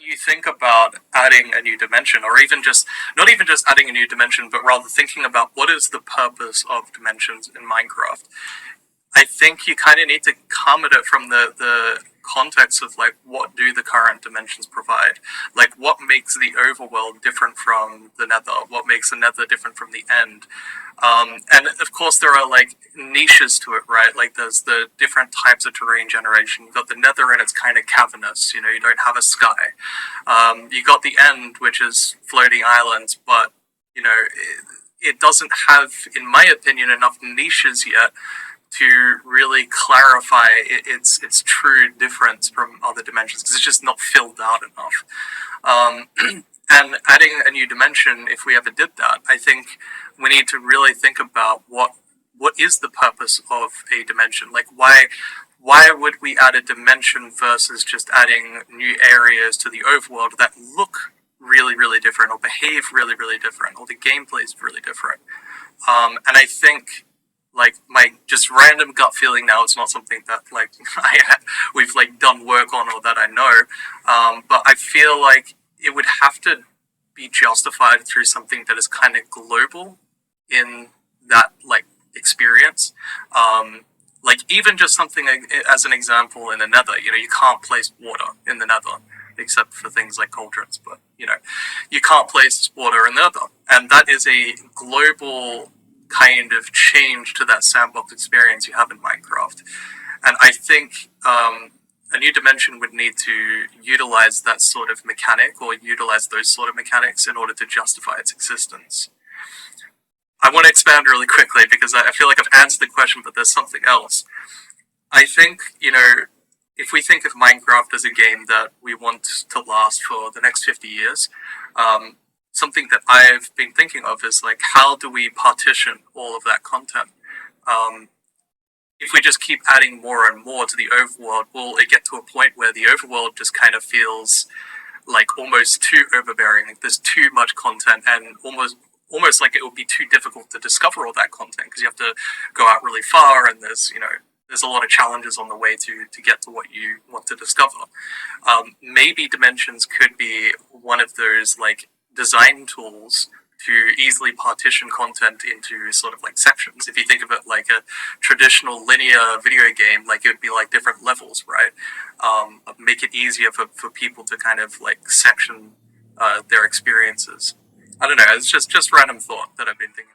you think about adding a new dimension, or even just not even just adding a new dimension, but rather thinking about what is the purpose of dimensions in Minecraft, I think you kind of need to come at it from the context of like, what do the current dimensions provide? Like, what makes the overworld different from the nether? What makes the nether different from the end? And of course there are like niches to it, right? Like there's the different types of terrain generation. You've got the nether and it's kind of cavernous, you know, you don't have a sky. You got the end, which is floating islands, but you know, it doesn't have, in my opinion, enough niches yet to really clarify its true difference from other dimensions, because it's just not filled out enough. And adding a new dimension, if we ever did that, I think we need to really think about what is the purpose of a dimension. Like, why would we add a dimension versus just adding new areas to the overworld that look really, really different, or behave really, really different, or the gameplay is really different? And I think, like, my just random gut feeling now, it's not something that like we've like done work on or that I know, but I feel like it would have to be justified through something that is kind of global in that like experience. Like even just something like, as an example, in the nether, you know, you can't place water in the nether except for things like cauldrons, but you know, you can't place water in the nether, and that is a global kind of change to that sandbox experience you have in Minecraft. And I think a new dimension would need to utilize that sort of mechanic, or utilize those sort of mechanics, in order to justify its existence. I want to expand really quickly because I feel like I've answered the question, but there's something else. I think, you know, if we think of Minecraft as a game that we want to last for the next 50 years, something that I've been thinking of is like, how do we partition all of that content? If we just keep adding more and more to the overworld, will it get to a point where the overworld just kind of feels like almost too overbearing? Like there's too much content, and almost like it would be too difficult to discover all that content, because you have to go out really far, and there's, you know, there's a lot of challenges on the way to get to what you want to discover. Maybe dimensions could be one of those like design tools to easily partition content into sort of like sections. If you think of it like a traditional linear video game, like it would be like different levels, right? Make it easier for people to kind of like section their experiences. I don't know, it's just random thought that I've been thinking.